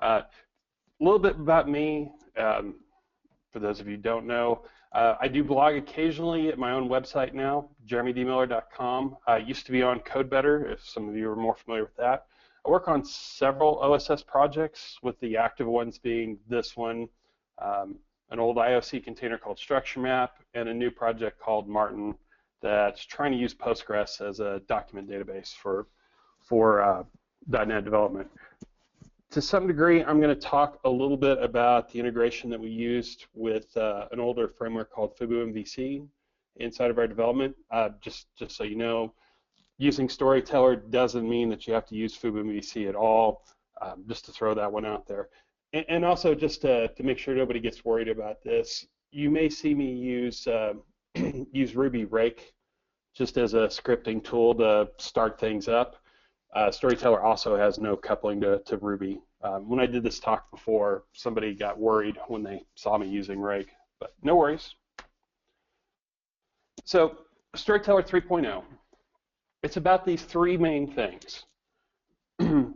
A little bit about me, for those of you who don't know. I do blog occasionally at my own website now, jeremydmiller.com. I used to be on CodeBetter, if some of you are more familiar with that. I work on several OSS projects, with the active ones being this one, an old IOC container called StructureMap, and a new project called Martin that's trying to use Postgres as a document database for .NET development. To some degree, I'm going to talk a little bit about the integration that we used with an older framework called FubuMVC inside of our development. Just so you know, using Storyteller doesn't mean that you have to use FubuMVC at all, just to throw that one out there. And also, just to make sure nobody gets worried about this, you may see me use use Ruby Rake just as a scripting tool to start things up. Storyteller also has no coupling to Ruby. When I did this talk before, somebody got worried when they saw me using Rake, but no worries. So Storyteller 3.0, it's about these three main things. The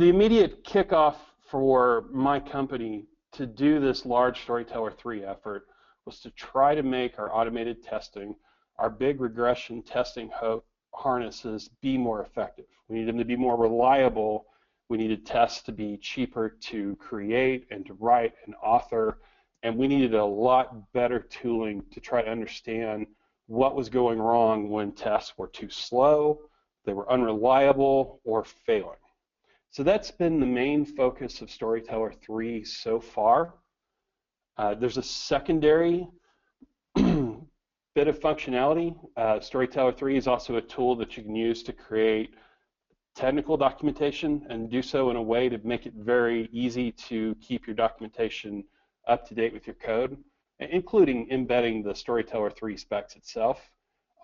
immediate kickoff for my company to do this large Storyteller 3 effort was to try to make our automated testing, our big regression testing harnesses, be more effective. We needed them to be more reliable. We needed tests to be cheaper to create and to write and author, and we needed a lot better tooling to try to understand what was going wrong when tests were too slow, they were unreliable, or failing. So that's been the main focus of Storyteller 3 so far. There's a secondary bit of functionality. Storyteller 3 is also a tool that you can use to create technical documentation, and do so in a way to make it very easy to keep your documentation up to date with your code, including embedding the Storyteller 3 specs itself.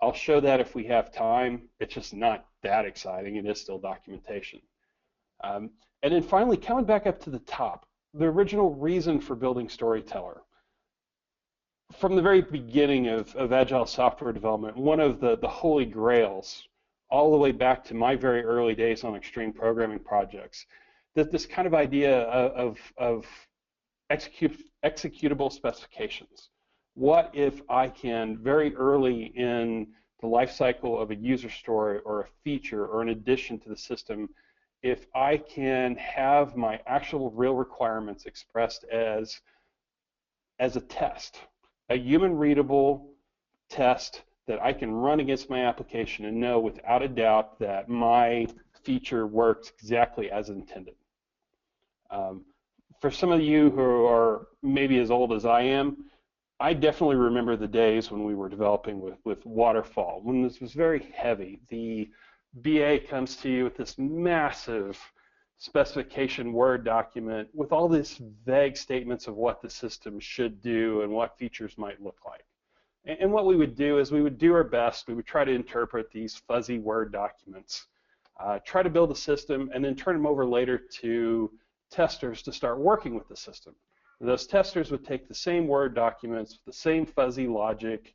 I'll show that if we have time. It's just not that exciting. It is still documentation. And then finally, coming back up to the top, the original reason for building Storyteller. From the very beginning of Agile software development, one of the holy grails, all the way back to my very early days on extreme programming projects, that this kind of idea of executable specifications. What if I can, very early in the life cycle of a user story or a feature or an addition to the system, if I can have my actual real requirements expressed as a test, a human readable test that I can run against my application and know without a doubt that my feature works exactly as intended. For some of you who are maybe as old as I am, I definitely remember the days when we were developing with Waterfall, when this was very heavy. The BA comes to you with this massive specification Word document with all these vague statements of what the system should do and what features might look like. And what we would do is we would do our best. We would try to interpret these fuzzy Word documents, try to build a system, and then turn them over later to testers to start working with the system. And those testers would take the same Word documents with the same fuzzy logic.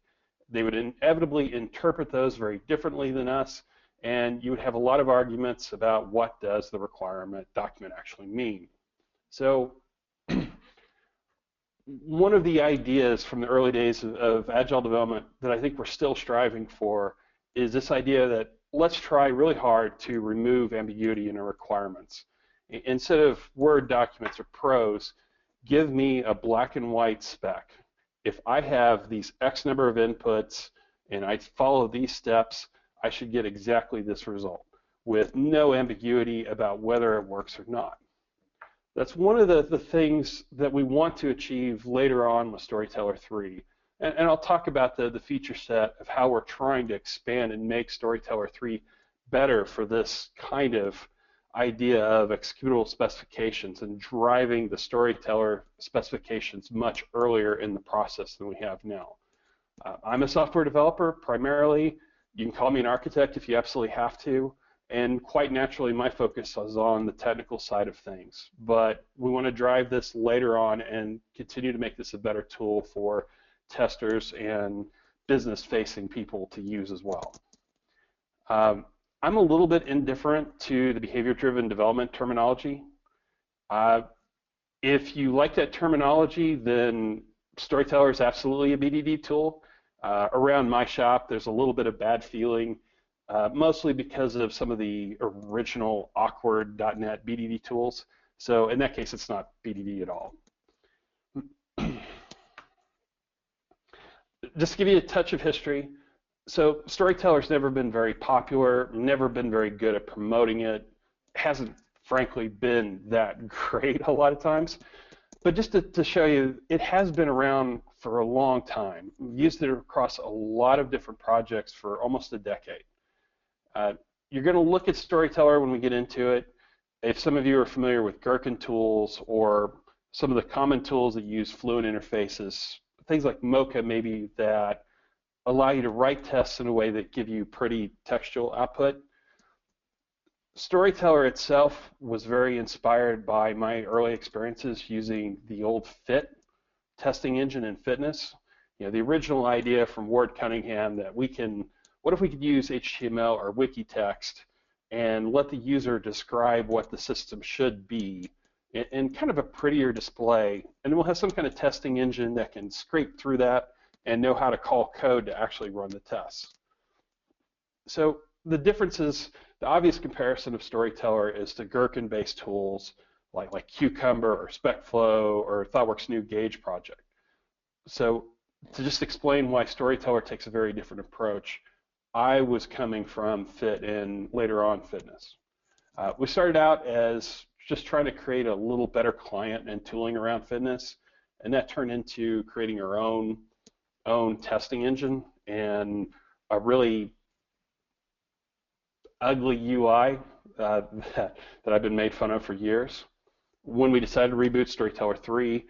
They would inevitably interpret those very differently than us, and you would have a lot of arguments about what does the requirement document actually mean. So one of the ideas from the early days of Agile development that I think we're still striving for is this idea that let's try really hard to remove ambiguity in our requirements. Instead of Word documents or prose, give me a black and white spec. If I have these X number of inputs and I follow these steps, I should get exactly this result with no ambiguity about whether it works or not. That's one of the things that we want to achieve later on with Storyteller 3. And I'll talk about the feature set of how we're trying to expand and make Storyteller 3 better for this kind of idea of executable specifications and driving the Storyteller specifications much earlier in the process than we have now. I'm a software developer primarily. You can call me an architect if you absolutely have to. And quite naturally, my focus is on the technical side of things. But we want to drive this later on and continue to make this a better tool for testers and business-facing people to use as well. I'm a little bit indifferent to the behavior-driven development terminology. If you like that terminology, then Storyteller is absolutely a BDD tool. Around my shop, there's a little bit of bad feeling, mostly because of some of the original awkward .NET BDD tools. So in that case, it's not BDD at all. Just to give you a touch of history, so Storyteller's never been very popular, never been very good at promoting it, hasn't frankly been that great a lot of times. But just to show you, it has been around for a long time. We've used it across a lot of different projects for almost a decade. You're going to look at Storyteller when we get into it. If some of you are familiar with Gherkin tools or some of the common tools that use fluent interfaces, things like Mocha maybe that allow you to write tests in a way that give you pretty textual output. Storyteller itself was very inspired by my early experiences using the old FIT testing engine in fitness. You know, the original idea from Ward Cunningham that what if we could use HTML or wiki text and let the user describe what the system should be in kind of a prettier display, and then we'll have some kind of testing engine that can scrape through that and know how to call code to actually run the tests. So the differences, the obvious comparison of Storyteller is to Gherkin-based tools like Cucumber or SpecFlow or ThoughtWorks' new Gauge project. So to just explain why Storyteller takes a very different approach, I was coming from Fit and later on Fitness. We started out as just trying to create a little better client and tooling around fitness, and that turned into creating our own testing engine and a really ugly UI that I've been made fun of for years. When we decided to reboot Storyteller 3,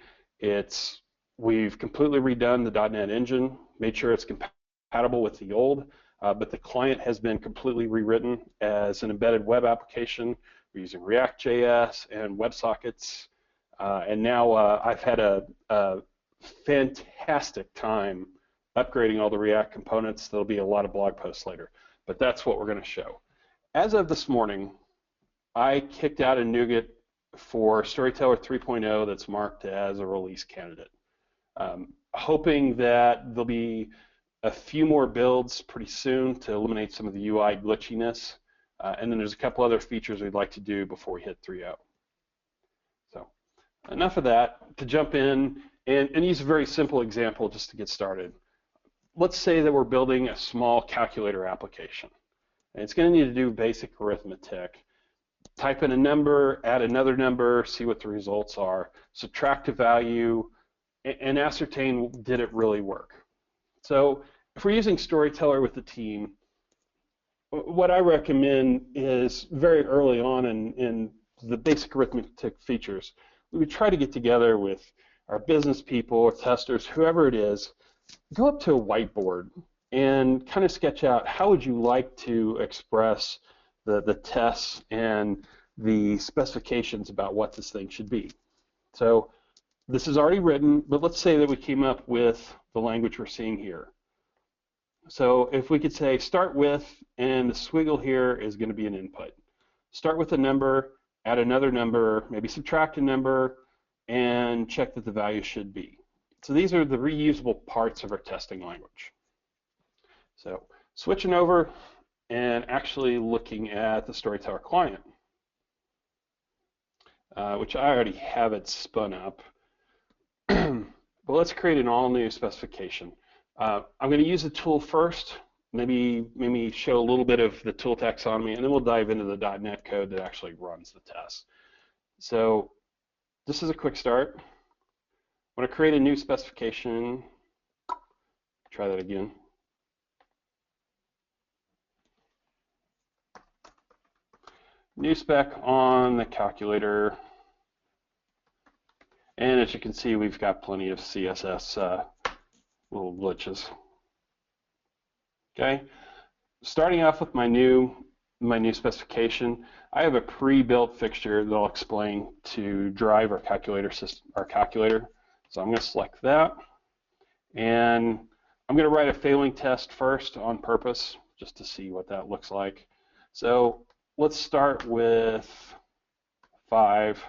we've completely redone the .NET engine, made sure it's compatible with the old, but the client has been completely rewritten as an embedded web application. We're using React.js and WebSockets, and now I've had a fantastic time upgrading all the React components. There'll be a lot of blog posts later, but that's what we're going to show. As of this morning, I kicked out a NuGet for Storyteller 3.0 that's marked as a release candidate, hoping that there'll be a few more builds pretty soon to eliminate some of the UI glitchiness, and then there's a couple other features we'd like to do before we hit 3.0. So enough of that. To jump in and use a very simple example just to get started. Let's say that we're building a small calculator application. And it's going to need to do basic arithmetic. Type in a number, add another number, see what the results are, subtract a value, and ascertain, did it really work? So if we're using Storyteller with the team, what I recommend is very early on in the basic arithmetic features, we would try to get together with our business people or testers, whoever it is, go up to a whiteboard and kind of sketch out how would you like to express the tests and the specifications about what this thing should be. So this is already written, but let's say that we came up with the language we're seeing here. So if we could say start with, and the swiggle here is going to be an input. Start with a number, add another number, maybe subtract a number, and check that the value should be. So these are the reusable parts of our testing language. So switching over and actually looking at the Storyteller client, which I already have it spun up. But let's create an all-new specification. I'm going to use the tool first, maybe show a little bit of the tool taxonomy, and then we'll dive into the .NET code that actually runs the test. So this is a quick start. I'm going to create a new specification. Try that again. New spec on the calculator. And as you can see, we've got plenty of CSS little glitches. Okay, starting off with my new specification, I have a pre-built fixture that I'll explain to drive our calculator system, our calculator. So I'm going to select that, and I'm going to write a failing test first on purpose, just to see what that looks like. So let's start with 5.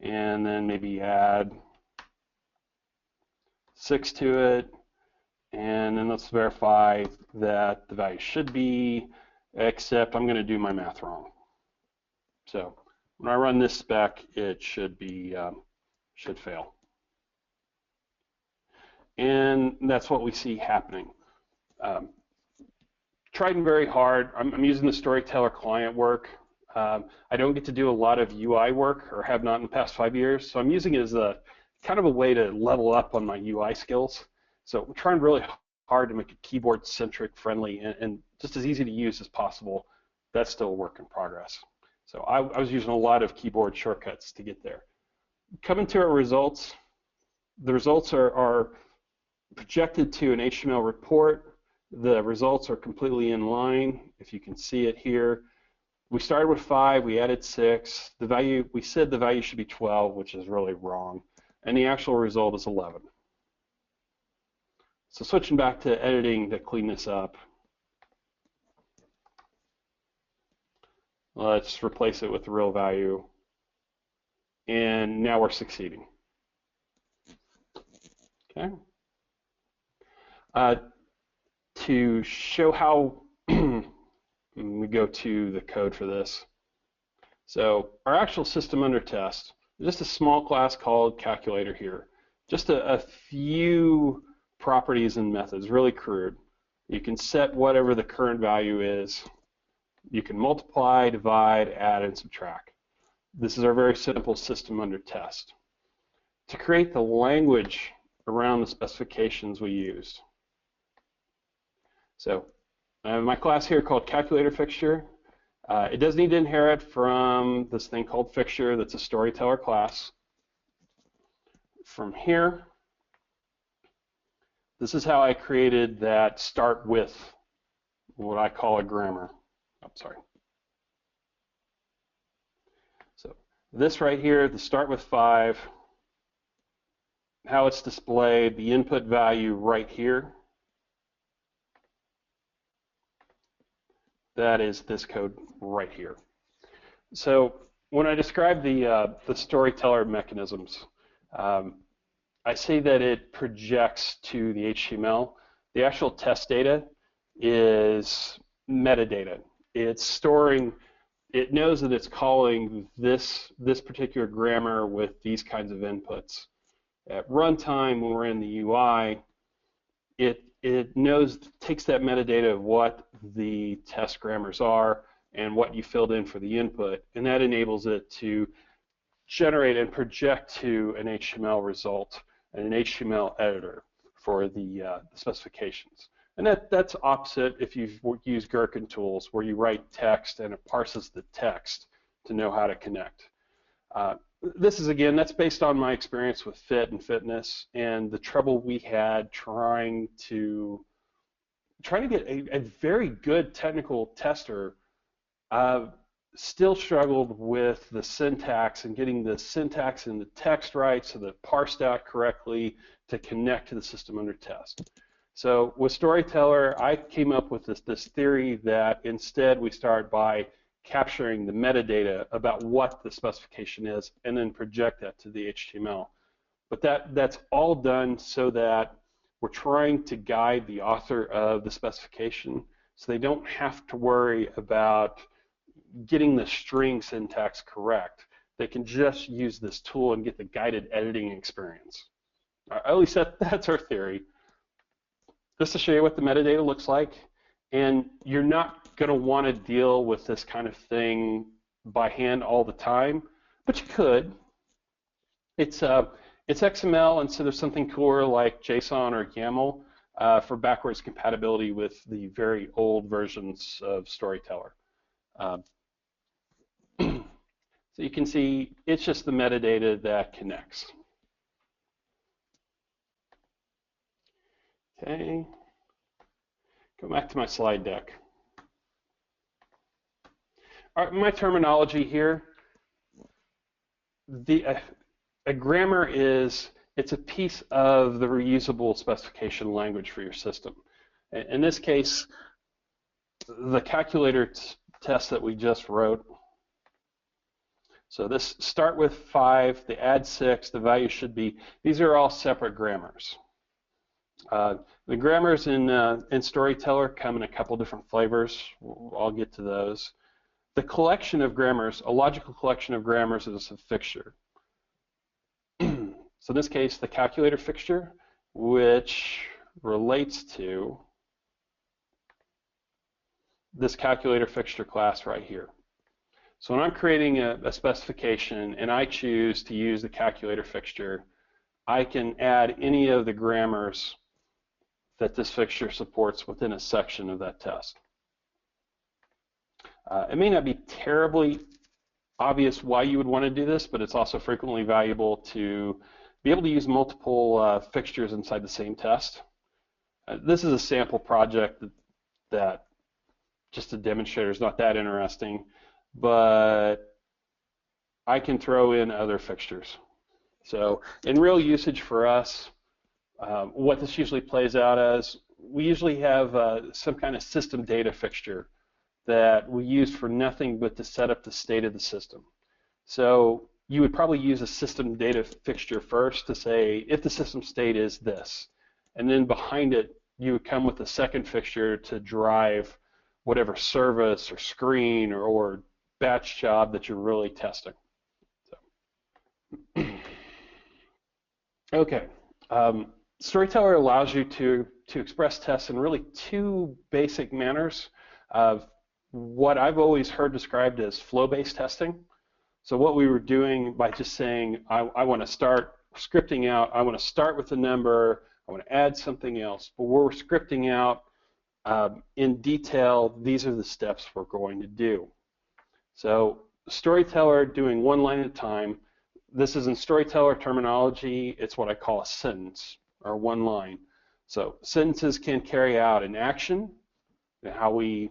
and then maybe add 6 to it, and then let's verify that the value should be, except I'm going to do my math wrong. So when I run this spec, it should fail. And that's what we see happening. Tried very hard. I'm using the Storyteller client work. I don't get to do a lot of UI work, or have not in the past 5 years, so I'm using it as a kind of a way to level up on my UI skills. So I'm trying really hard to make it keyboard-centric, friendly, and just as easy to use as possible. That's still a work in progress. So I was using a lot of keyboard shortcuts to get there. Coming to our results, the results are projected to an HTML report. The results are completely in line, if you can see it here. We started with 5, we added 6. The value, we said the value should be 12, which is really wrong. And the actual result is 11. So switching back to editing to clean this up, let's replace it with the real value. And now we're succeeding. Okay. To show how we go to the code for this. So our actual system under test, just a small class called calculator here. Just a few properties and methods, really crude. You can set whatever the current value is. You can multiply, divide, add, and subtract. This is our very simple system under test. To create the language around the specifications we used. So I have my class here called calculator fixture. It does need to inherit from this thing called fixture that's a Storyteller class. From here, this is how I created that start with, what I call a grammar. I'm sorry. So this right here, the start with 5, how it's displayed, the input value right here. That is this code right here. So when I describe the Storyteller mechanisms, I say that it projects to the HTML. The actual test data is metadata. It's storing, it knows that it's calling this particular grammar with these kinds of inputs. At runtime, when we're in the UI, it knows, takes that metadata of what the test grammars are and what you filled in for the input, and that enables it to generate and project to an HTML result and an HTML editor for the specifications. And that's opposite if you've used Gherkin tools, where you write text and it parses the text to know how to connect. This is, again, that's based on my experience with fit and fitness and the trouble we had trying to get a very good technical tester. Still struggled with the syntax and getting the syntax and the text right so that it parsed out correctly to connect to the system under test. So with Storyteller, I came up with this theory that instead we start by capturing the metadata about what the specification is and then project that to the HTML. But that's all done so that we're trying to guide the author of the specification so they don't have to worry about getting the string syntax correct. They can just use this tool and get the guided editing experience. At least that's our theory. Just to show you what the metadata looks like, and you're not going to want to deal with this kind of thing by hand all the time, but you could. It's XML, and so there's something cooler like JSON or YAML for backwards compatibility with the very old versions of Storyteller. So you can see it's just the metadata that connects. Okay, go back to my slide deck. All right, my terminology here, a grammar it's a piece of the reusable specification language for your system. In this case, the calculator test that we just wrote, So this start with 5, the add 6, the value should be, these are all separate grammars. The grammars in Storyteller come in a couple different flavors. I'll get to those. The collection of grammars, a logical collection of grammars, is a fixture. So in this case, the calculator fixture, which relates to this calculator fixture class right here. So when I'm creating a specification and I choose to use the calculator fixture, I can add any of the grammars that this fixture supports within a section of that test. It may not be terribly obvious why you would want to do this, but it's also frequently valuable to be able to use multiple fixtures inside the same test. This is a sample project that just to demonstrate is not that interesting, but I can throw in other fixtures. So in real usage for us, what this usually plays out as, we usually have some kind of system data fixture that we use for nothing but to set up the state of the system. So you would probably use a system data fixture first to say if the system state is this, and then behind it you would come with a second fixture to drive whatever service or screen or batch job that you're really testing. So. Okay. Storyteller allows you to express tests in really two basic manners of what I've always heard described as flow-based testing. So what we were doing by just saying, I want to start scripting out, I want to start with a number, I want to add something else, but we're scripting out in detail, these are the steps we're going to do. So Storyteller doing one line at a time. This is in Storyteller terminology, it's what I call a sentence, or one line. So sentences can carry out an action, and how we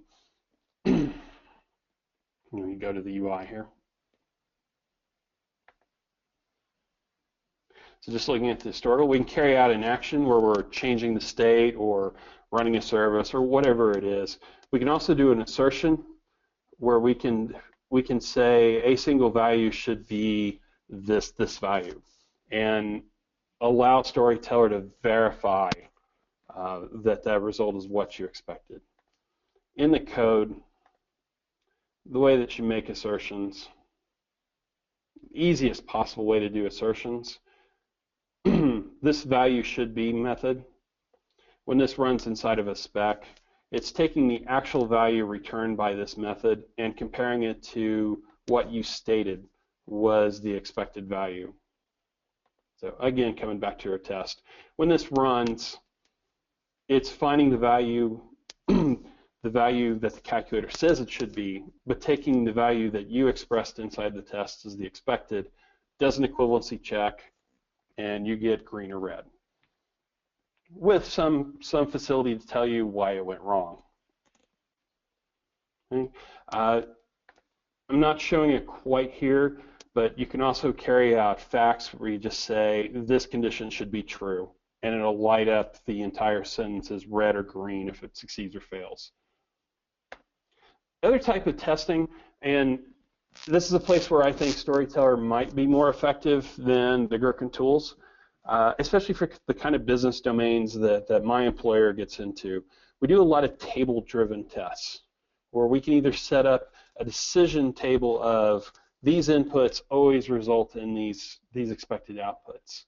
let me go to the UI here. So just looking at the historical, we can carry out an action where we're changing the state or running a service or whatever it is. We can also do an assertion where we can say a single value should be this value and allow Storyteller to verify that result is what you expected. In the code, the way that you make assertions, easiest possible way to do assertions, this value should be method. When this runs inside of a spec, it's taking the actual value returned by this method and comparing it to what you stated was the expected value. So again, coming back to our test, when this runs, it's finding the value the value that the calculator says it should be, but taking the value that you expressed inside the test as the expected, does an equivalency check, and you get green or red, with some facility to tell you why it went wrong. Okay. I'm not showing it quite here, but you can also carry out facts where you just say this condition should be true, and it'll light up the entire sentence as red or green if it succeeds or fails. Other type of testing, and this is a place where I think Storyteller might be more effective than the Gherkin tools, especially for the kind of business domains that my employer gets into. We do a lot of table-driven tests, where we can either set up a decision table of these inputs always result in these expected outputs.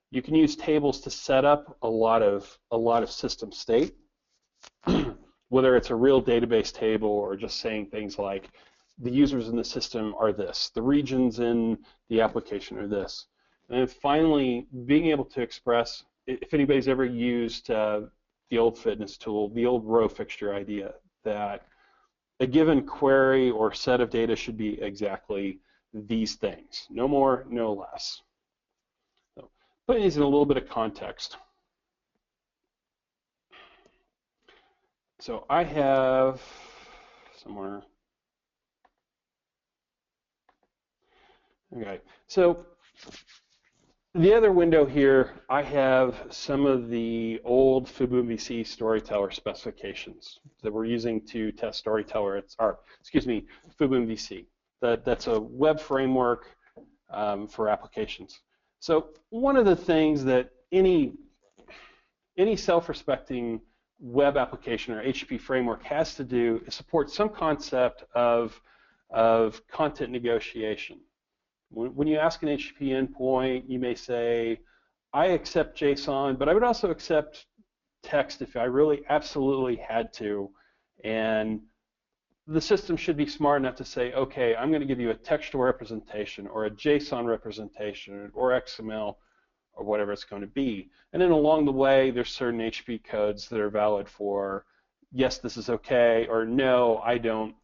You can use tables to set up a lot of system state, whether it's a real database table or just saying things like the users in the system are this, the regions in the application are this. And then finally, being able to express, if anybody's ever used the old fitness tool, the old row fixture idea, that a given query or set of data should be exactly these things, no more, no less. So, putting these in a little bit of context. So I have somewhere, okay, so the other window here, I have some of the old FubuMVC Storyteller specifications that we're using to test Storyteller, FubuMVC. That's a web framework for applications. So one of the things that any self-respecting web application or HTTP framework has to do is support some concept of content negotiation. When you ask an HTTP endpoint, you may say, I accept JSON, but I would also accept text if I really absolutely had to. And the system should be smart enough to say, okay, I'm going to give you a textual representation or a JSON representation or XML or whatever it's going to be. And then along the way, there's certain HTTP codes that are valid for, yes, this is okay, or no, I don't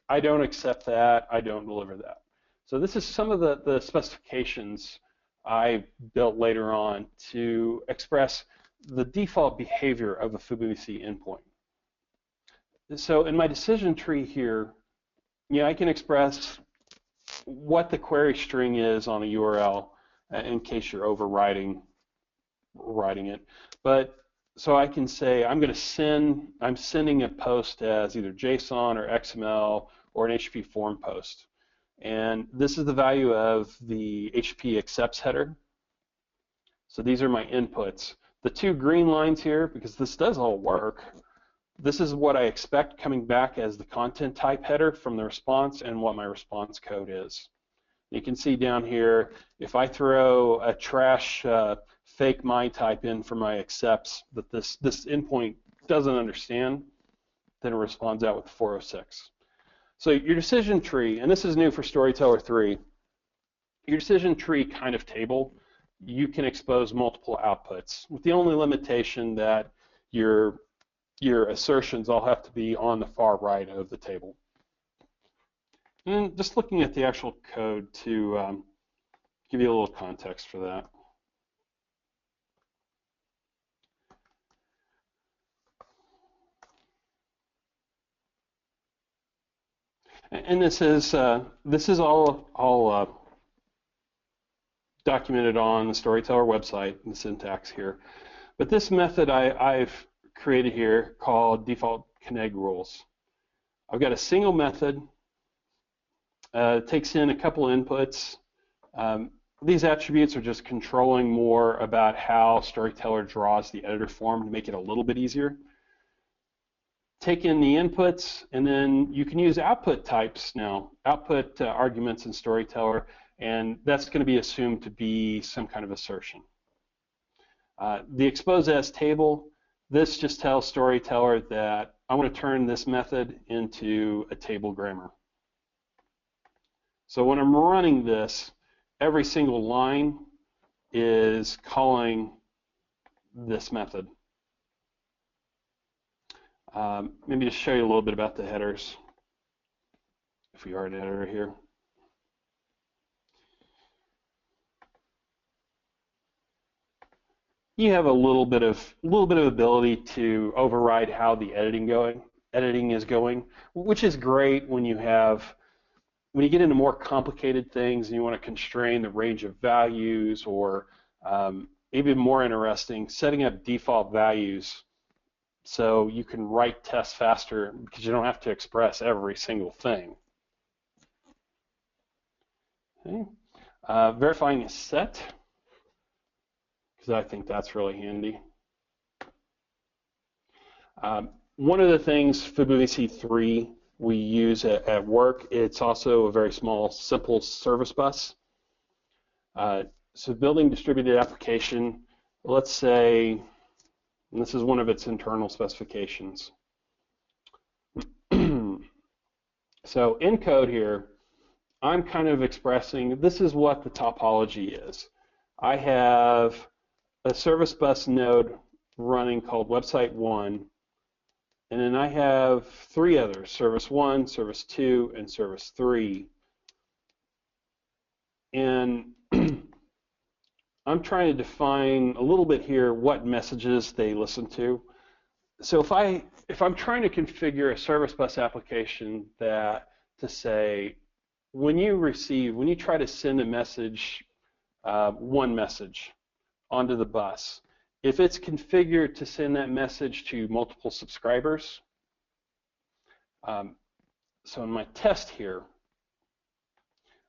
accept that, I don't deliver that. So this is some of the specifications I built later on to express the default behavior of a FubuC endpoint. So in my decision tree here, I can express what the query string is on a URL in case you're overriding it. But so I can say I'm sending a post as either JSON or XML or an HTTP form post. And this is the value of the HTTP accepts header. So these are my inputs. The two green lines here, because this does all work, this is what I expect coming back as the content type header from the response and what my response code is. You can see down here, if I throw a trash fake my type in for my accepts that this endpoint doesn't understand, then it responds out with 406. So your decision tree, and this is new for Storyteller 3, your decision tree kind of table, you can expose multiple outputs with the only limitation that your assertions all have to be on the far right of the table. And just looking at the actual code to give you a little context for that. And this is all documented on the Storyteller website, the syntax here. But this method I've created here called default connect rules. I've got a single method. It takes in a couple inputs. These attributes are just controlling more about how Storyteller draws the editor form to make it a little bit easier. Take in the inputs, and then you can use output types now, output arguments in Storyteller, and that's going to be assumed to be some kind of assertion. The expose as table, this just tells Storyteller that I want to turn this method into a table grammar. So when I'm running this, every single line is calling this method. Maybe just show you a little bit about the headers, if we are an editor here. You have a little bit of ability to override how the editing is going, which is great when you get into more complicated things and you want to constrain the range of values, or even more interesting, setting up default values so you can write tests faster because you don't have to express every single thing. Okay. Verifying a set, because I think that's really handy. One of the things FubuC 3 we use at work, it's also a very small, simple service bus. So building distributed application, let's say, and this is one of its internal specifications. So in code here, I'm kind of expressing, this is what the topology is. I have a service bus node running called website 1, and then I have 3 others, service 1, service 2, and service 3. And I'm trying to define a little bit here what messages they listen to. So if I'm trying to configure a service bus application that to say, when you try to send a message, one message onto the bus, if it's configured to send that message to multiple subscribers, so in my test here,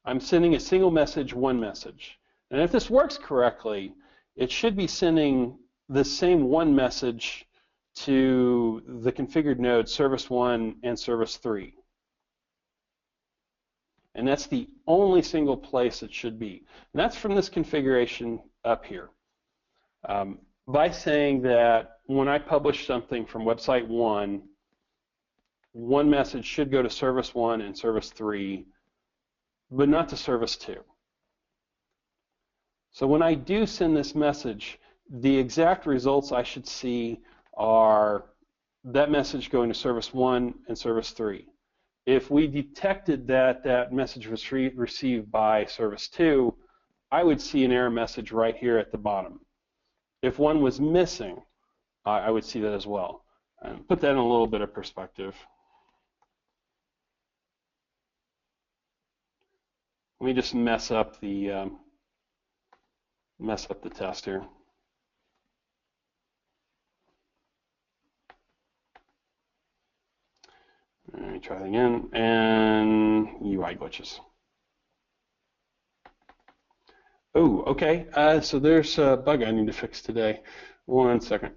I'm sending a single message, one message. And if this works correctly, it should be sending the same one message to the configured nodes, service 1 and service 3. And that's the only single place it should be. And that's from this configuration up here. By saying that when I publish something from website 1, one message should go to service 1 and service 3, but not to service 2. So when I do send this message, the exact results I should see are that message going to service 1 and service 3. If we detected that that message was received by service 2, I would see an error message right here at the bottom. If one was missing, I would see that as well. And put that in a little bit of perspective. Let me just mess up the test here. Let me try it again, and UI glitches. Oh, okay, so there's a bug I need to fix today. 1 second.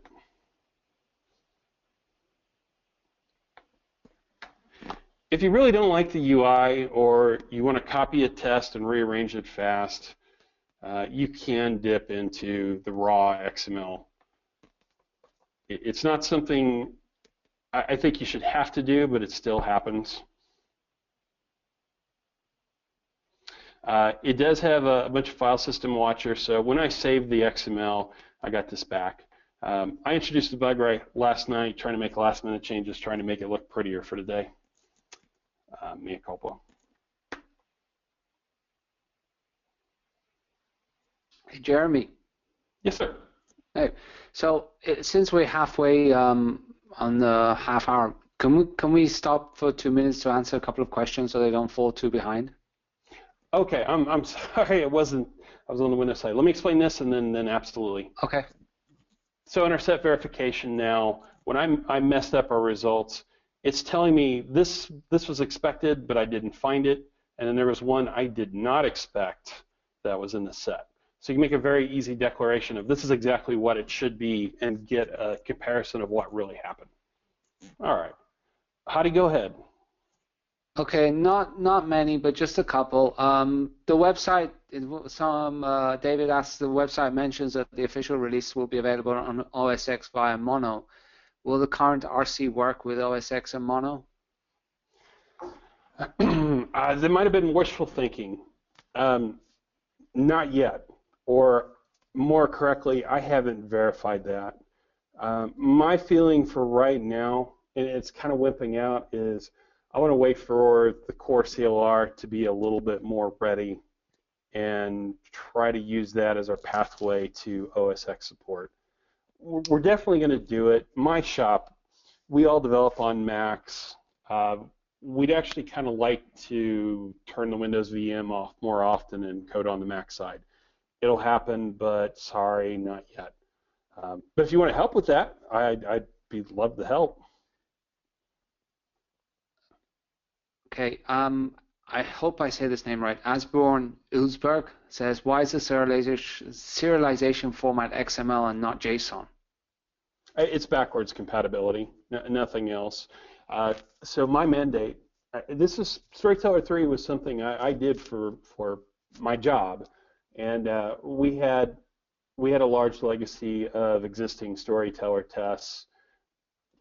If you really don't like the UI or you want to copy a test and rearrange it fast, you can dip into the raw XML. It's not something I think you should have to do, but it still happens. It does have a bunch of file system watcher, so when I saved the XML, I got this back. I introduced the bug right last night, trying to make last-minute changes, trying to make it look prettier for today. Mea culpa. Hey, Jeremy. Yes, sir. Hey, so since we're halfway on the half hour, can we stop for 2 minutes to answer a couple of questions so they don't fall too behind? Okay, I'm sorry, I was on the Windows side. Let me explain this, and then absolutely. Okay. So in our set verification now, when I messed up our results, it's telling me this was expected, but I didn't find it, and then there was one I did not expect that was in the set. So you can make a very easy declaration of this is exactly what it should be and get a comparison of what really happened. All right, Hadi, go ahead. Okay, not many, but just a couple. The website, David asks, the website mentions that the official release will be available on OS X via Mono. Will the current RC work with OS X and Mono? There might have been wishful thinking. Not yet, or more correctly, I haven't verified that. My feeling for right now, and it's kind of wimping out, is I want to wait for the core CLR to be a little bit more ready and try to use that as our pathway to OS X support. We're definitely going to do it. My shop, we all develop on Macs. We'd actually kind of like to turn the Windows VM off more often and code on the Mac side. It'll happen, but sorry, not yet. But if you want to help with that, I'd love to help. Okay, I hope I say this name right. Asborn Ulsberg says, why is the serialization format XML and not JSON? It's backwards compatibility, nothing else. So my mandate, this is Storyteller 3 was something I did for my job, and we had a large legacy of existing Storyteller tests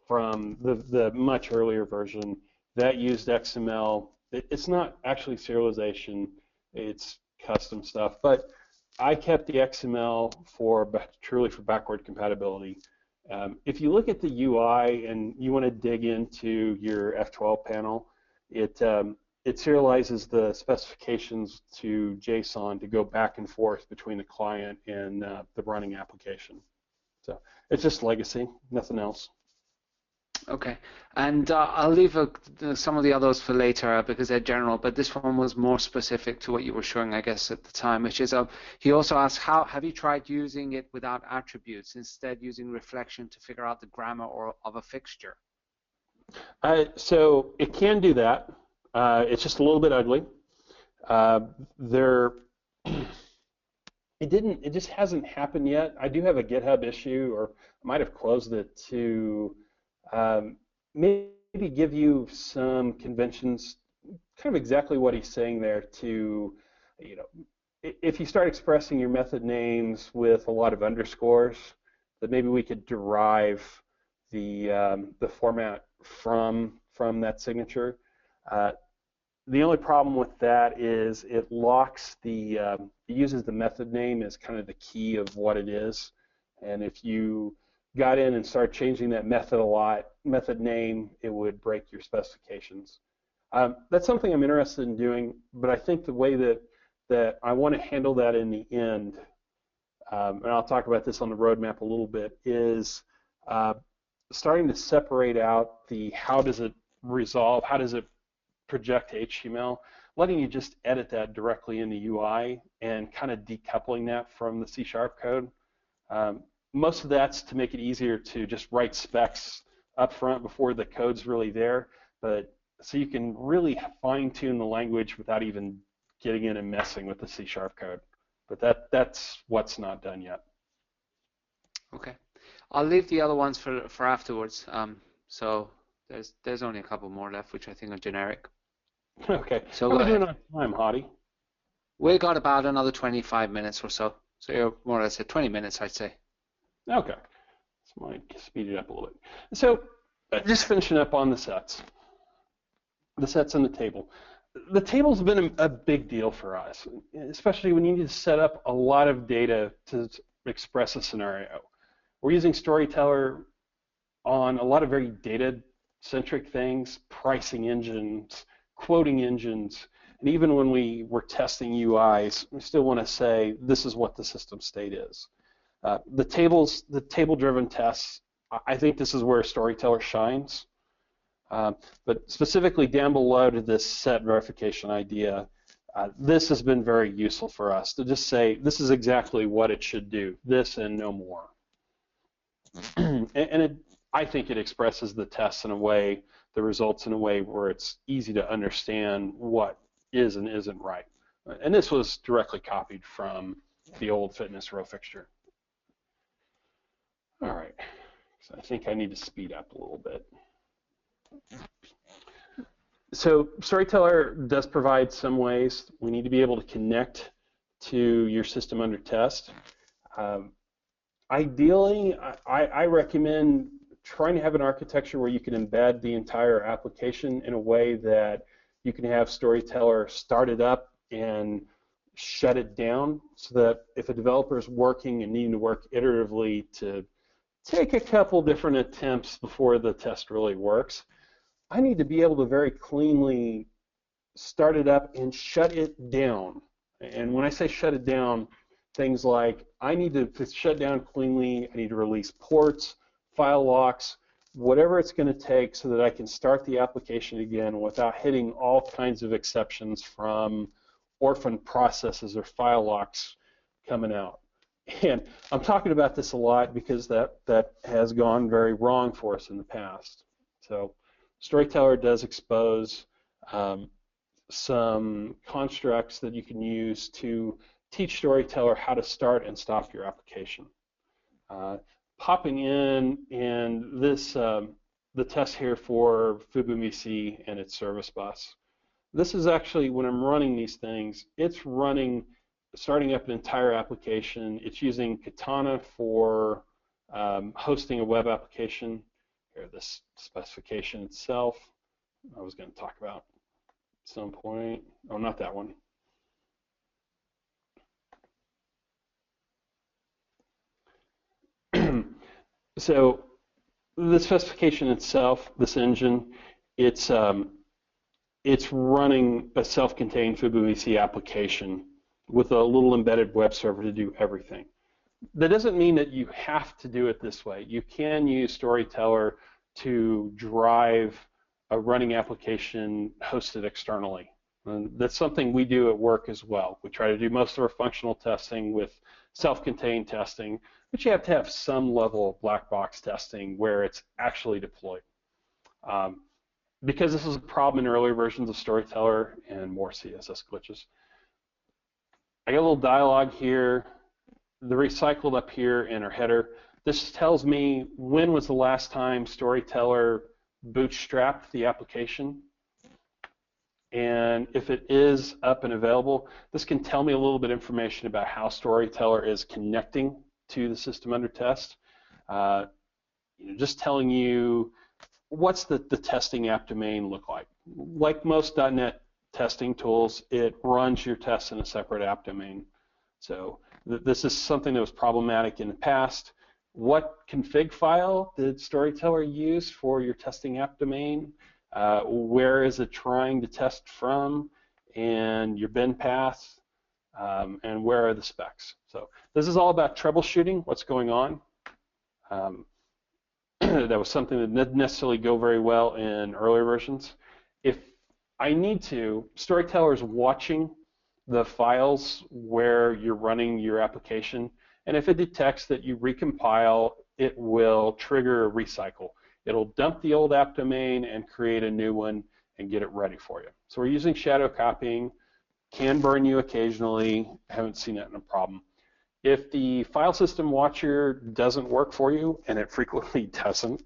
from the much earlier version that used XML. It's not actually serialization, it's custom stuff, but I kept the XML truly for backward compatibility. If you look at the UI and you want to dig into your F12 panel, it serializes the specifications to JSON to go back and forth between the client and the running application. So it's just legacy, nothing else. Okay, and I'll leave some of the others for later because they're general, but this one was more specific to what you were showing, I guess, at the time, which is, he also asked, have you tried using it without attributes, instead using reflection to figure out the grammar of a fixture? So it can do that. It's just a little bit ugly. There, it just hasn't happened yet. I do have a GitHub issue, or I might have closed it to maybe give you some conventions, kind of exactly what he's saying there to, you know, if you start expressing your method names with a lot of underscores, that maybe we could derive the format from that signature. The only problem with that is it locks it uses the method name as kind of the key of what it is. And if you got in and start changing that method name, it would break your specifications. That's something I'm interested in doing, but I think the way that I want to handle that in the end, and I'll talk about this on the roadmap a little bit, is starting to separate out the how does it resolve, how does it project to HTML, letting you just edit that directly in the UI and kind of decoupling that from the C# code. Most of that's to make it easier to just write specs up front before the code's really there, but so you can really fine-tune the language without even getting in and messing with the C# code. But that's what's not done yet. Okay. I'll leave the other ones for afterwards. So there's only a couple more left, which I think are generic. Okay. So how are we doing on time, Hadi? We got about another 25 minutes or so. So you're more or less at 20 minutes, I'd say. Okay. This might speed it up a little bit. So just finishing up on the sets and the table. The table's been a big deal for us, especially when you need to set up a lot of data to express a scenario. We're using Storyteller on a lot of very data-centric things, pricing engines, quoting engines, and even when we were testing UIs, we still want to say this is what the system state is. The table-driven tests, I think this is where Storyteller shines. But specifically down below to this set verification idea, this has been very useful for us to just say this is exactly what it should do, this and no more. And I think it expresses the tests in a way, the results in a way where it's easy to understand what is and isn't right. And this was directly copied from the old fitness row fixture. All right, so I think I need to speed up a little bit. So Storyteller does provide some ways. We need to be able to connect to your system under test. Ideally, I recommend trying to have an architecture where you can embed the entire application in a way that you can have Storyteller start it up and shut it down, so that if a developer is working and needing to work iteratively to take a couple different attempts before the test really works, I need to be able to very cleanly start it up and shut it down. And when I say shut it down, things like I need to shut down cleanly, I need to release ports, file locks, whatever it's going to take so that I can start the application again without hitting all kinds of exceptions from orphan processes or file locks coming out. And I'm talking about this a lot because that has gone very wrong for us in the past. So Storyteller does expose some constructs that you can use to teach Storyteller how to start and stop your application. Popping in, and this the test here for FubuMVC and its service bus. This is actually, when I'm running these things, it's starting up an entire application. It's using Katana for hosting a web application. Here, this specification itself, I was going to talk about at some point. Oh, not that one. So the specification itself, this engine, it's running a self-contained FubuMVC application with a little embedded web server to do everything. That doesn't mean that you have to do it this way. You can use Storyteller to drive a running application hosted externally. And that's something we do at work as well. We try to do most of our functional testing with self-contained testing, but you have to have some level of black box testing where it's actually deployed. because this was a problem in earlier versions of Storyteller and more CSS glitches, I got a little dialogue here, the recycled up here in our header. This tells me when was the last time Storyteller bootstrapped the application. And if it is up and available, this can tell me a little bit of information about how Storyteller is connecting to the system under test. Just telling you what's the testing app domain look like. Like most .NET testing tools, it runs your tests in a separate app domain. So this is something that was problematic in the past. What config file did Storyteller use for your testing app domain? Where is it trying to test from, and your bin path, and where are the specs? So this is all about troubleshooting what's going on. That was something that didn't necessarily go very well in earlier versions. If I need to, Storyteller is watching the files where you're running your application, and if it detects that you recompile, it will trigger a recycle. It'll dump the old app domain and create a new one and get it ready for you. So we're using shadow copying, can burn you occasionally, haven't seen that in a problem. If the file system watcher doesn't work for you, and it frequently doesn't,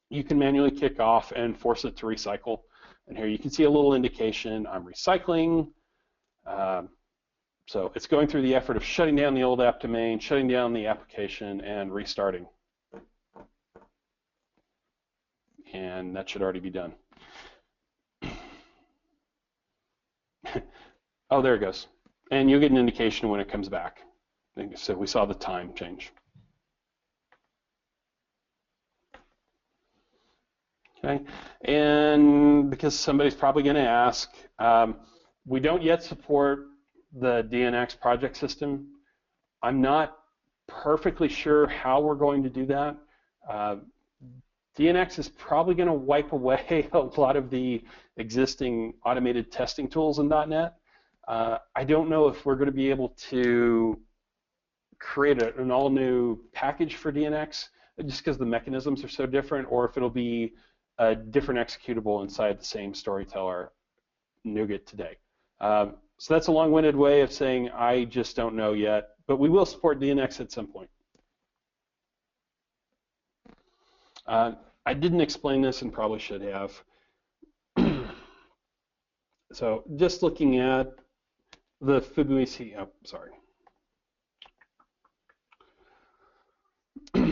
you can manually kick off and force it to recycle. And here you can see a little indication, I'm recycling. So it's going through the effort of shutting down the old app domain, shutting down the application, and restarting. And that should already be done. Oh, there it goes. And you'll get an indication when it comes back. So we saw the time change. Okay, and because somebody's probably going to ask, we don't yet support the DNX project system. I'm not perfectly sure how we're going to do that. DNX is probably going to wipe away a lot of the existing automated testing tools in .NET. I don't know if we're going to be able to create an all-new package for DNX just because the mechanisms are so different, or if it'll be a different executable inside the same Storyteller NuGet today. So that's a long-winded way of saying I just don't know yet, but we will support DNX at some point. I didn't explain this and probably should have. So just looking at the Fibonacci, oh, sorry. Let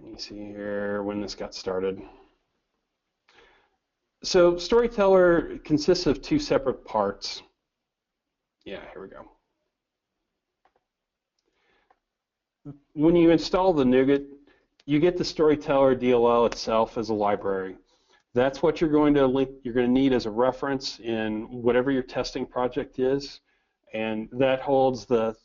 me see here when this got started. So Storyteller consists of two separate parts. Yeah, here we go. When you install the NuGet, you get the Storyteller DLL itself as a library. That's what you're going to need as a reference in whatever your testing project is, and that holds the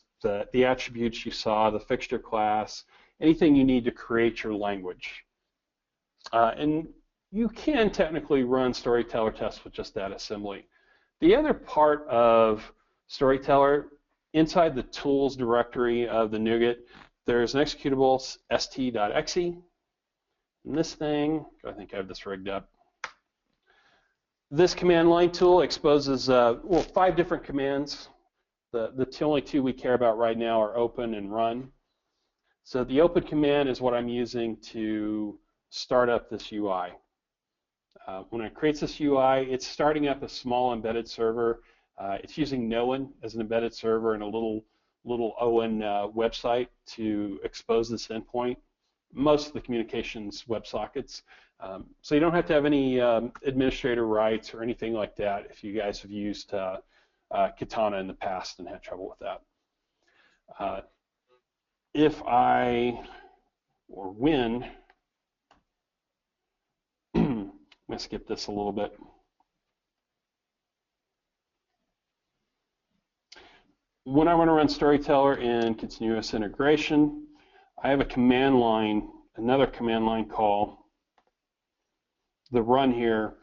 attributes you saw, the fixture class, anything you need to create your language. And you can technically run Storyteller tests with just that assembly. The other part of Storyteller, inside the tools directory of the NuGet, there's an executable st.exe. And this thing, I think I have this rigged up. This command line tool exposes 5 different commands. The only 2 we care about right now are open and run. So the open command is what I'm using to start up this UI. When it creates this UI, it's starting up a small embedded server. It's using Known as an embedded server and a little Owen website to expose this endpoint. Most of the communications WebSockets. So you don't have to have any administrator rights or anything like that if you guys have used Katana in the past and had trouble with that. If I, or when, I'm going to skip this a little bit. When I want to run Storyteller in continuous integration, I have a command line, another command line call. The run here,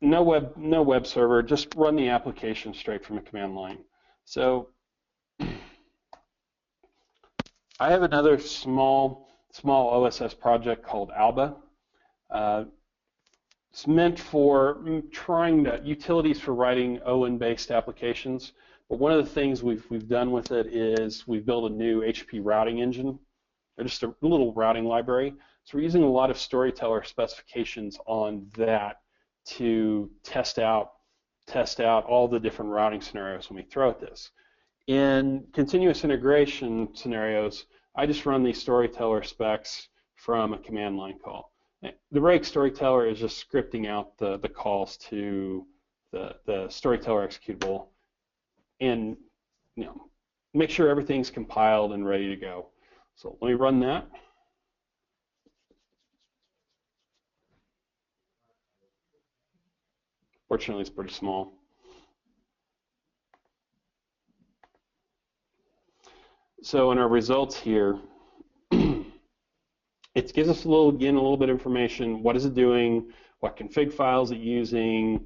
no web server, just run the application straight from a command line. So I have another small small OSS project called Alba. It's meant for utilities for writing ON-based applications. But one of the things we've done with it is we've built a new HP routing engine, or just a little routing library. So we're using a lot of Storyteller specifications on that to test out all the different routing scenarios when we throw at this. In continuous integration scenarios, I just run these Storyteller specs from a command line call. The rake Storyteller is just scripting out the calls to the Storyteller executable, and make sure everything's compiled and ready to go. So let me run that. Fortunately, it's pretty small. So in our results here, it gives us a little bit of information. What is it doing? What config files is it using?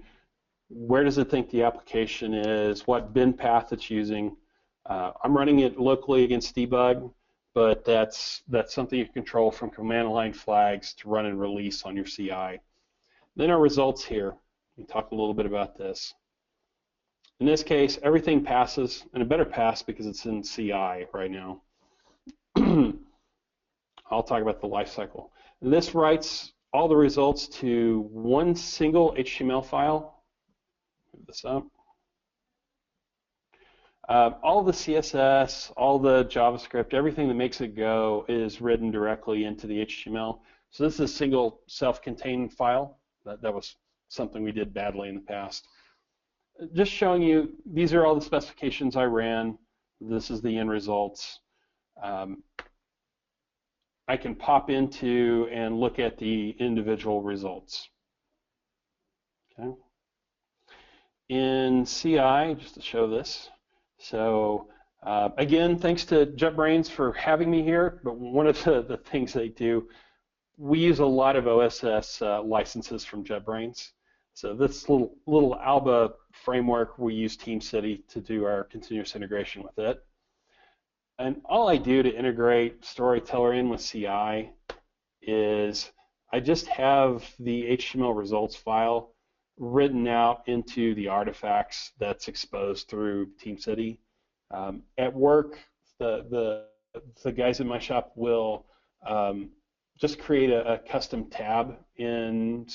Where does it think the application is? What bin path it's using? I'm running it locally against debug, but that's something you can control from command line flags to run and release on your CI. Then our results here. We talk a little bit about this. In this case, everything passes, and it better pass because it's in CI right now. I'll talk about the lifecycle. This writes all the results to one single HTML file. Move this up. All the CSS, all the JavaScript, everything that makes it go is written directly into the HTML. So this is a single self-contained file. That was something we did badly in the past. Just showing you, these are all the specifications I ran. This is the end results. I can pop into and look at the individual results. Okay. In CI, just to show this, so again, thanks to JetBrains for having me here, but one of the things they do, we use a lot of OSS licenses from JetBrains. So this little Alba framework, we use TeamCity to do our continuous integration with it. And all I do to integrate Storyteller in with CI is I just have the HTML results file written out into the artifacts that's exposed through TeamCity. At work, the guys in my shop will just create a custom tab in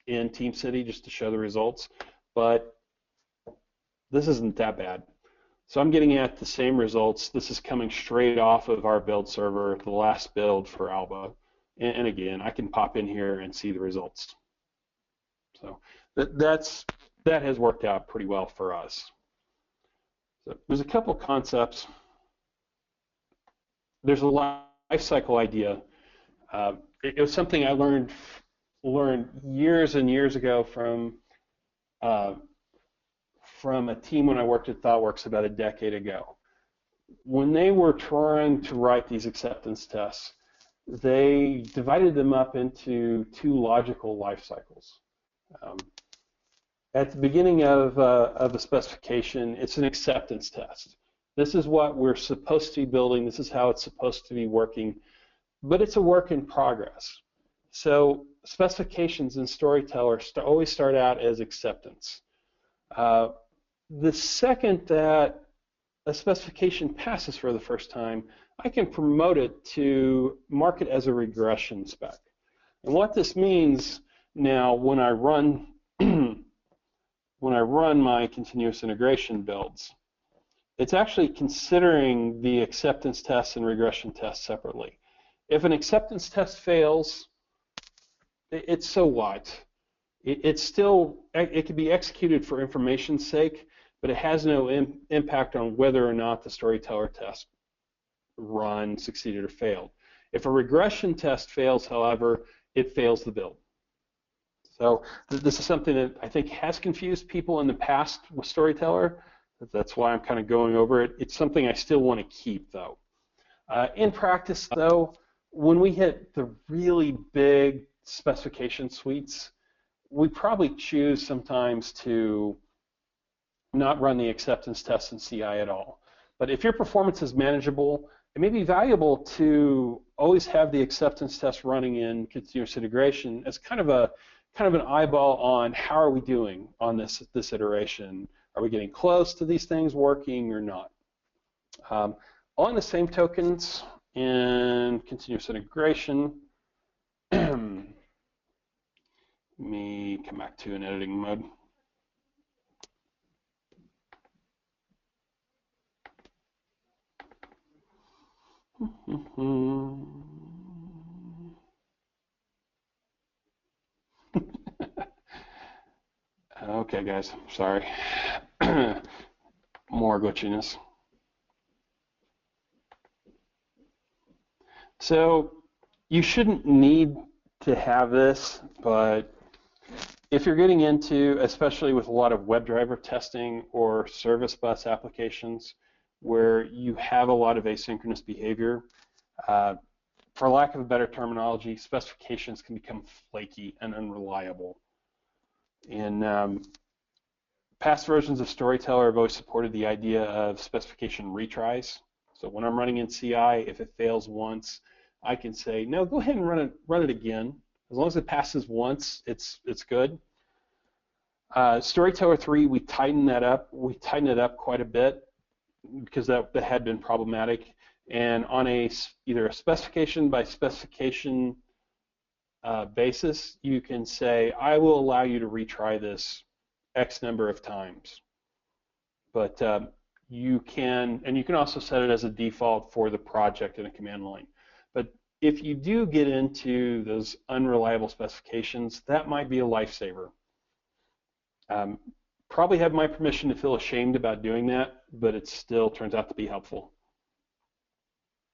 TeamCity just to show the results, but this isn't that bad. So I'm getting at the same results. This is coming straight off of our build server, the last build for Alba. And again, I can pop in here and see the results. So that has worked out pretty well for us. So there's a couple concepts. There's a life cycle idea. It was something I learned years and years ago from a team when I worked at ThoughtWorks about a decade ago. When they were trying to write these acceptance tests, they divided them up into two logical life cycles. At the beginning of a specification, it's an acceptance test. This is what we're supposed to be building. This is how it's supposed to be working, but it's a work in progress. So specifications in Storyteller always start out as acceptance. The second that a specification passes for the first time, I can promote it to mark it as a regression spec. And what this means now when I run my continuous integration builds, it's actually considering the acceptance tests and regression tests separately. If an acceptance test fails, it's so what? It can be executed for information's sake, but it has no impact on whether or not the Storyteller test run, succeeded, or failed. If a regression test fails, however, it fails the build. So this is something that I think has confused people in the past with Storyteller. That's why I'm kind of going over it. It's something I still want to keep, though. In practice, though, when we hit the really big specification suites, we probably choose sometimes to not run the acceptance tests in CI at all. But if your performance is manageable it may be valuable to always have the acceptance test running in continuous integration as kind of an eyeball on how are we doing on this iteration. Are we getting close to these things working or not? Along the same tokens, in continuous integration, let me come back to an editing mode. Okay, guys, sorry. More glitchiness. So you shouldn't need to have this, but if you're getting into, especially with a lot of WebDriver testing or service bus applications where you have a lot of asynchronous behavior, for lack of a better terminology, specifications can become flaky and unreliable. In past versions of Storyteller, I've always supported the idea of specification retries. So when I'm running in CI, if it fails once, I can say, no, go ahead and run it again. As long as it passes once, it's good. Storyteller 3, we tightened that up. We tightened it up quite a bit because that had been problematic. And on either a specification by specification basis, you can say, I will allow you to retry this X number of times. But you can also set it as a default for the project in a command line. But if you do get into those unreliable specifications, that might be a lifesaver. Probably have my permission to feel ashamed about doing that, but it still turns out to be helpful.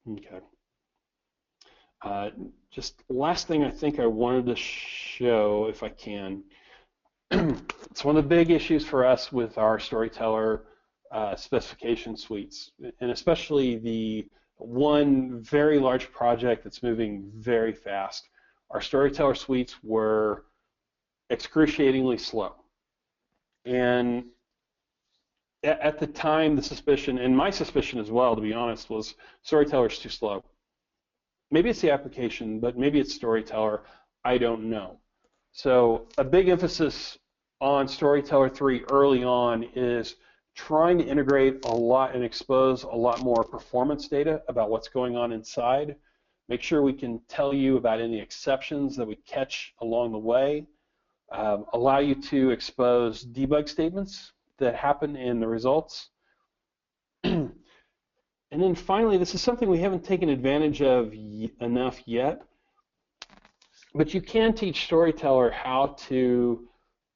Okay. Just last thing I think I wanted to show, if I can. It's one of the big issues for us with our Storyteller specification suites, and especially the one very large project that's moving very fast. Our Storyteller suites were excruciatingly slow. And at the time, the suspicion, and my suspicion as well, to be honest, was Storyteller's too slow. Maybe it's the application, but maybe it's Storyteller. I don't know. So a big emphasis on Storyteller 3 early on is trying to integrate a lot and expose a lot more performance data about what's going on inside. Make sure we can tell you about any exceptions that we catch along the way. Allow you to expose debug statements that happen in the results. And then finally, this is something we haven't taken advantage of enough yet, but you can teach Storyteller how to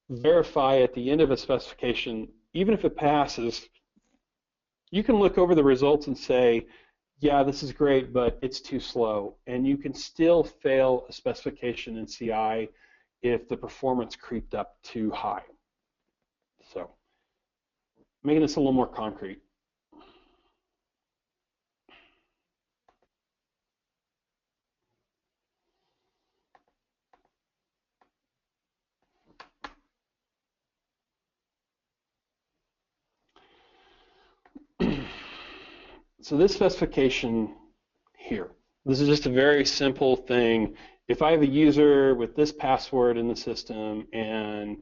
verify at the end of a specification, even if it passes, you can look over the results and say, yeah, this is great, but it's too slow. And you can still fail a specification in CI if the performance creeped up too high. So, making this a little more concrete. So this specification here, this is just a very simple thing. If I have a user with this password in the system, and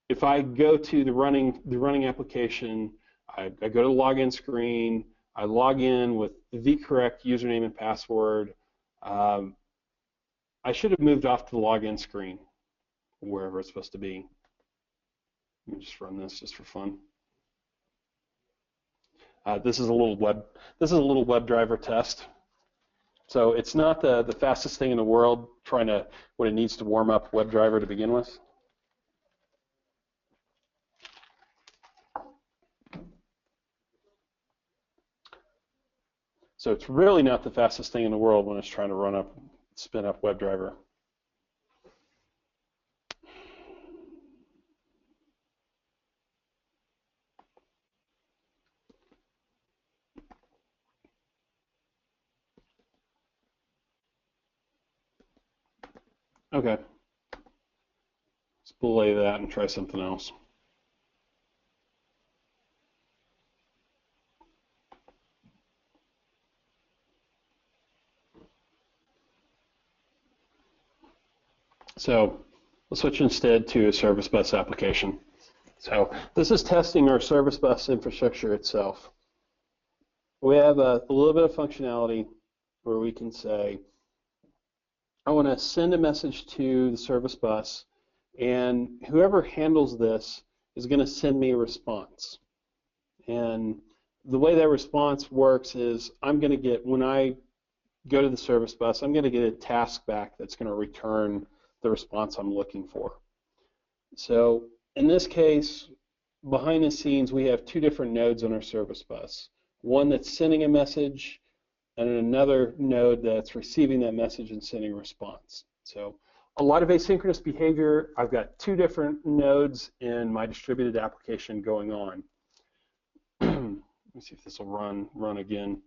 if I go to the running application, I go to the login screen, I log in with the correct username and password, I should have moved off to the login screen, wherever it's supposed to be. Let me just run this just for fun. This is a little WebDriver test. So it's not the fastest thing in the world when it needs to warm up WebDriver to begin with. So it's really not the fastest thing in the world when it's trying to spin up WebDriver. Okay. Let's belay that and try something else. So we'll switch instead to a service bus application. So this is testing our service bus infrastructure itself. We have a little bit of functionality where we can say, I want to send a message to the service bus, and whoever handles this is going to send me a response. And the way that response works is I'm going to get, when I go to the service bus, I'm going to get a task back that's going to return the response I'm looking for. So in this case, behind the scenes, we have two different nodes on our service bus. One that's sending a message, and another node that's receiving that message and sending a response. So a lot of asynchronous behavior. I've got two different nodes in my distributed application going on. Let me see if this will run again.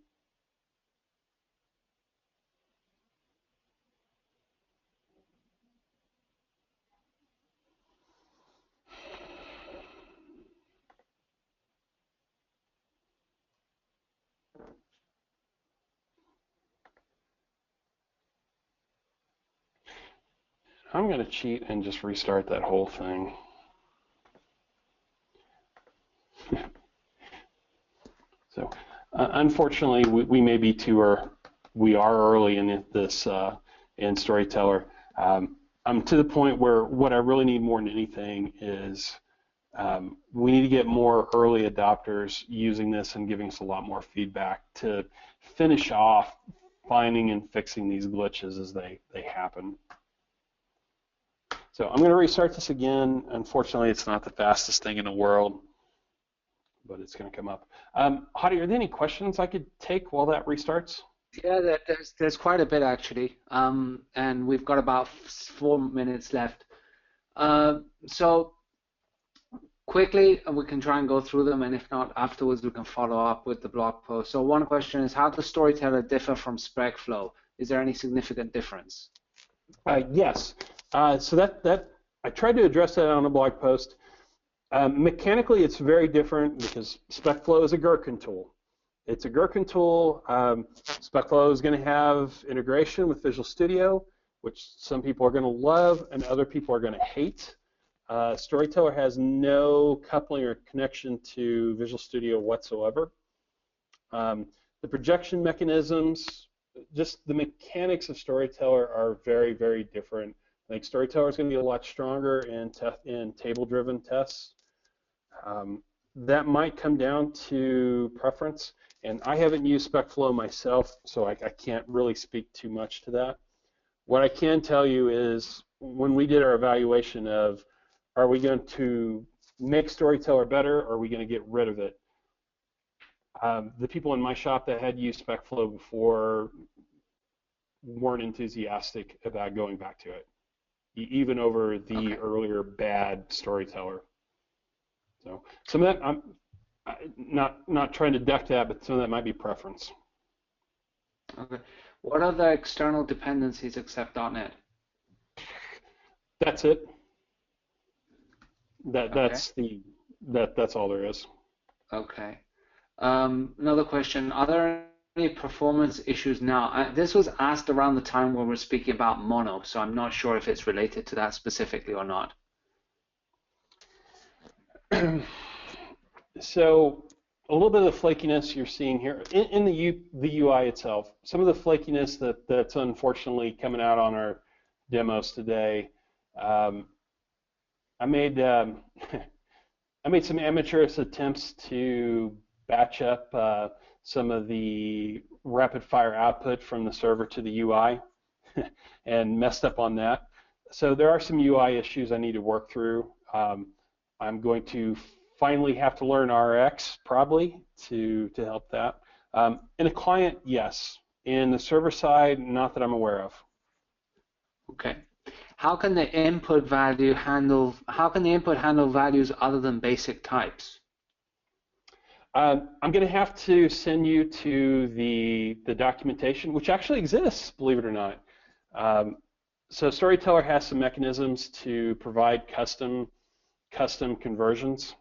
I'm going to cheat and just restart that whole thing. So, unfortunately, we may be we are early in this in Storyteller. I'm to the point where what I really need more than anything is we need to get more early adopters using this and giving us a lot more feedback to finish off finding and fixing these glitches as they happen. So I'm going to restart this again. Unfortunately, it's not the fastest thing in the world, but it's going to come up. Hadi, are there any questions I could take while that restarts? Yeah, there's quite a bit actually, and we've got about 4 minutes left. So quickly, we can try and go through them, and if not, afterwards we can follow up with the blog post. So one question is, how does Storyteller differ from SpecFlow? Is there any significant difference? Yes. So that I tried to address that on a blog post. Mechanically, it's very different because SpecFlow is a Gherkin tool. It's a Gherkin tool. SpecFlow is going to have integration with Visual Studio, which some people are going to love and other people are going to hate. Storyteller has no coupling or connection to Visual Studio whatsoever. The projection mechanisms, just the mechanics of Storyteller are very, very different. I think Storyteller is going to be a lot stronger in table-driven tests. That might come down to preference, and I haven't used SpecFlow myself, so I can't really speak too much to that. What I can tell you is when we did our evaluation of are we going to make Storyteller better or are we going to get rid of it, the people in my shop that had used SpecFlow before weren't enthusiastic about going back to it, even over the earlier bad Storyteller. So some of that, I'm not trying to duck that, but some of that might be preference. Okay. What are the external dependencies except .NET? That's it. That's all there is. Okay. Another question: are there any performance issues now? This was asked around the time when we're speaking about mono, so I'm not sure if it's related to that specifically or not. So a little bit of the flakiness you're seeing here in the UI itself. Some of the flakiness that's unfortunately coming out on our demos today. I made some amateurish attempts to batch up some of the rapid fire output from the server to the UI and messed up on that. So there are some UI issues I need to work through. I'm going to finally have to learn RX probably to help that. In a client, yes. In the server side, not that I'm aware of. Okay. How can the input handle values other than basic types? I'm going to have to send you to the documentation, which actually exists, believe it or not. So Storyteller has some mechanisms to provide custom conversions.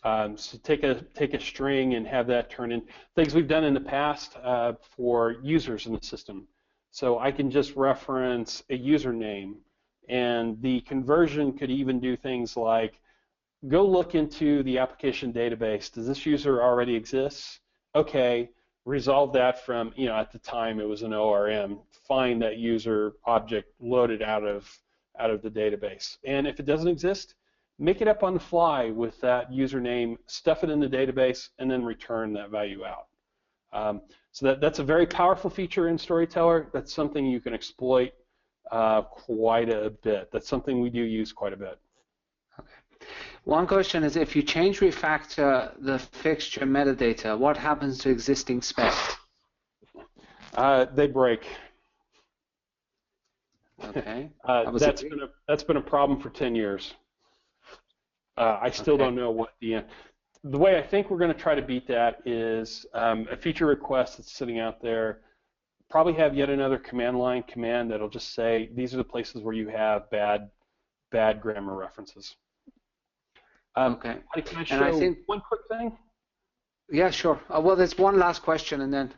So take a string and have that turn in things we've done in the past for users in the system. So I can just reference a username And the conversion could even do things like, go look into the application database. Does this user already exist? Okay, resolve that from, at the time it was an ORM, find that user object loaded out of the database. And if it doesn't exist, make it up on the fly with that username, stuff it in the database, and then return that value out. So that's a very powerful feature in Storyteller. That's something you can exploit quite a bit. That's something we do use quite a bit. Okay. One question is, if you change refactor the fixture metadata, what happens to existing specs? They break. Okay. That's been a problem for 10 years. I still don't know what the way I think we're going to try to beat that is a feature request that's sitting out there. Probably have yet another command line command that'll just say these are the places where you have bad grammar references. Okay. Can I show one quick thing? Yeah, sure. Well, there's one last question, and then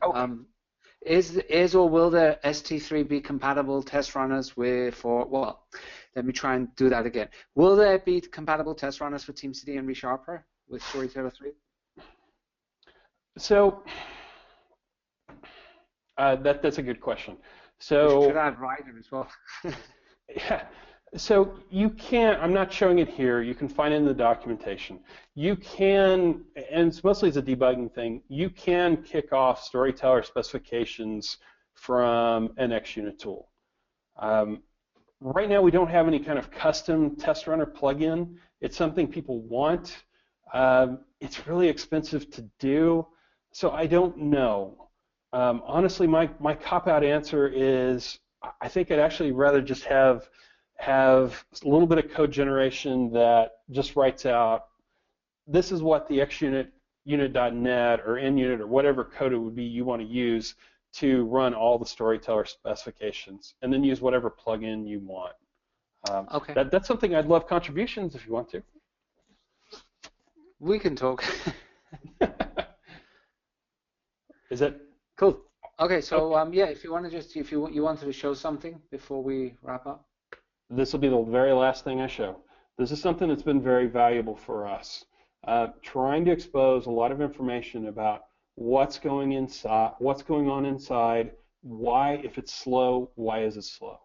is or will the ST3 be compatible test runners well, let me try and do that again. Will there be compatible test runners for TeamCD and ReSharper with Storyteller 3? So that's a good question. So should add writer as well. Yeah. So you can, I'm not showing it here, you can find it in the documentation. You can, and it's mostly as a debugging thing, you can kick off Storyteller specifications from an XUnit tool. Right now we don't have any kind of custom test runner plugin. It's something people want. It's really expensive to do, so I don't know. Honestly, my cop-out answer is I think I'd actually rather just have a little bit of code generation that just writes out, this is what the XUnit, unit.net, or NUnit, or whatever code it would be you want to use to run all the Storyteller specifications, and then use whatever plugin you want. Okay. That's something I'd love contributions if you want to. We can talk. Is that cool? Okay, so yeah, if you want to just, if you wanted to show something before we wrap up. This will be the very last thing I show. This is something that's been very valuable for us. Trying to expose a lot of information about what's going on inside, why, if it's slow, why is it slow.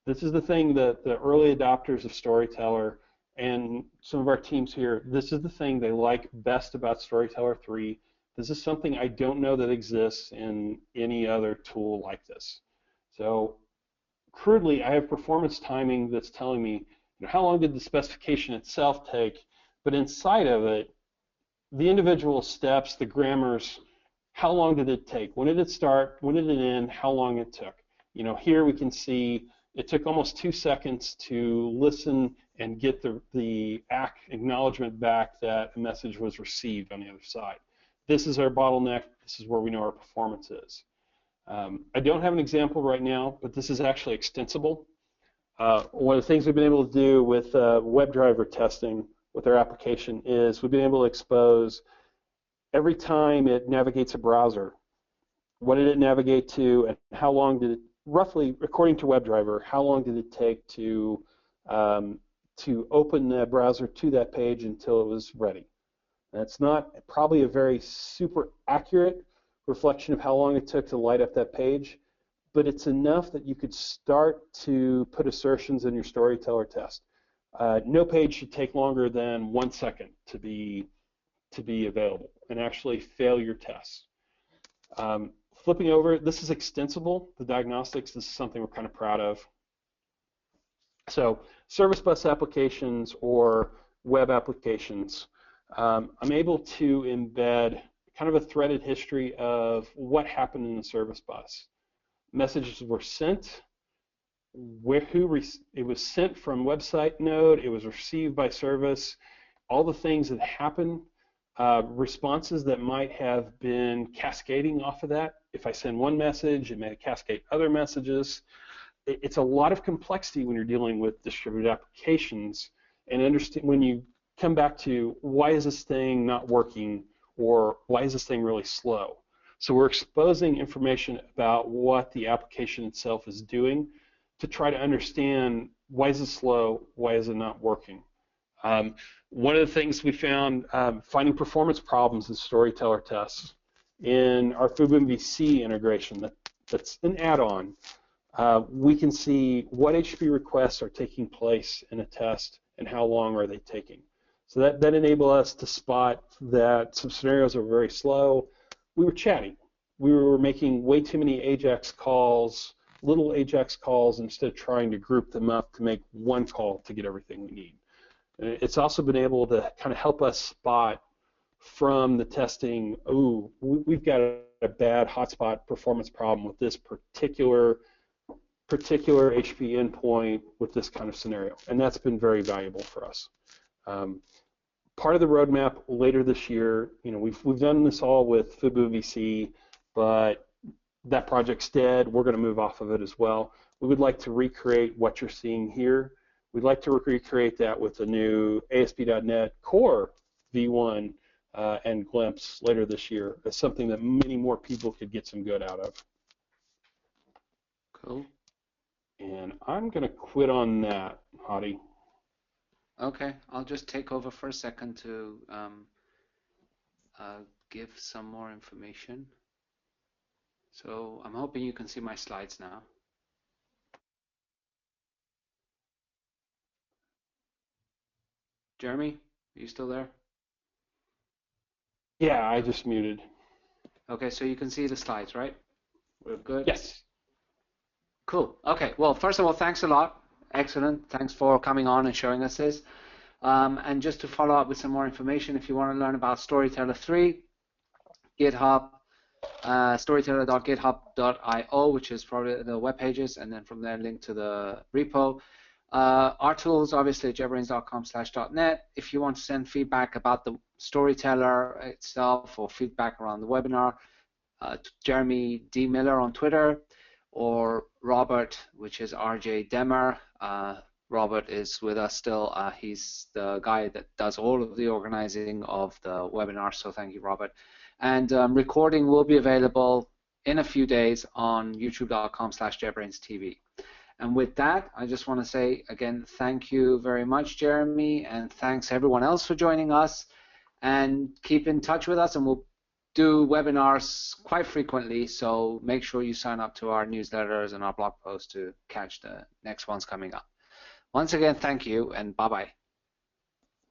This is the thing that the early adopters of Storyteller and some of our teams here, this is the thing they like best about Storyteller 3. This is something I don't know that exists in any other tool like this. So crudely, I have performance timing that's telling me how long did the specification itself take, but inside of it, the individual steps, the grammars, how long did it take? When did it start? When did it end? How long it took? Here we can see it took almost 2 seconds to listen and get the acknowledgement back that a message was received on the other side. This is our bottleneck. This is where we know our performance is. I don't have an example right now, but this is actually extensible. One of the things we've been able to do with WebDriver testing with our application is we've been able to expose every time it navigates a browser, what did it navigate to, and how long did it, roughly, according to WebDriver, how long did it take to open the browser to that page until it was ready. That's not probably a very super accurate reflection of how long it took to light up that page, but it's enough that you could start to put assertions in your Storyteller test. No page should take longer than 1 second to be available and actually fail your tests. Flipping over, this is extensible, the diagnostics. This is something we're kind of proud of. So service bus applications or web applications, I'm able to embed kind of a threaded history of what happened in the service bus. Messages were sent, it was sent from website node, it was received by service, all the things that happen, responses that might have been cascading off of that. If I send one message, it may cascade other messages. It's a lot of complexity when you're dealing with distributed applications, and understand when you come back to why is this thing not working, or why is this thing really slow. So we're exposing information about what the application itself is doing to try to understand Why is it slow? Why is it not working? One of the things we found, finding performance problems in Storyteller tests in our FuboMVC integration, that's an add-on. We can see what HTTP requests are taking place in a test and how long are they taking. So that enabled us to spot that some scenarios are very slow. We were chatting. We were making way too many AJAX calls, little AJAX calls, instead of trying to group them up to make one call to get everything we need. It's also been able to kind of help us spot from the testing, oh, we've got a bad hotspot performance problem with this particular HTTP endpoint with this kind of scenario, and that's been very valuable for us. Part of the roadmap later this year, we've done this all with FuboVC, but that project's dead. We're going to move off of it as well. We would like to recreate what you're seeing here. We'd like to recreate that with the new ASP.NET Core V1 and Glimpse later this year. It's something that many more people could get some good out of. Cool. And I'm going to quit on that, Hadi. Okay, I'll just take over for a second to give some more information. So I'm hoping you can see my slides now. Jeremy, are you still there? Yeah, I just muted. Okay, so you can see the slides, right? We're good? Yes. Cool. Okay, well, first of all, thanks a lot. Excellent. Thanks for coming on and showing us this. And just to follow up with some more information, if you want to learn about Storyteller 3, GitHub, storyteller.github.io, which is probably the web pages, and then from there link to the repo. Our tools, obviously, jetbrains.com/.net. If you want to send feedback about the Storyteller itself or feedback around the webinar, Jeremy D. Miller on Twitter, or Robert, which is RJ Demer. Robert is with us still. He's the guy that does all of the organizing of the webinar, so thank you, Robert. And recording will be available in a few days on youtube.com/JetBrainsTV. And with that, I just want to say again, thank you very much, Jeremy, and thanks everyone else for joining us. And keep in touch with us, and we'll do webinars quite frequently, so make sure you sign up to our newsletters and our blog posts to catch the next ones coming up. Once again, thank you, and bye-bye.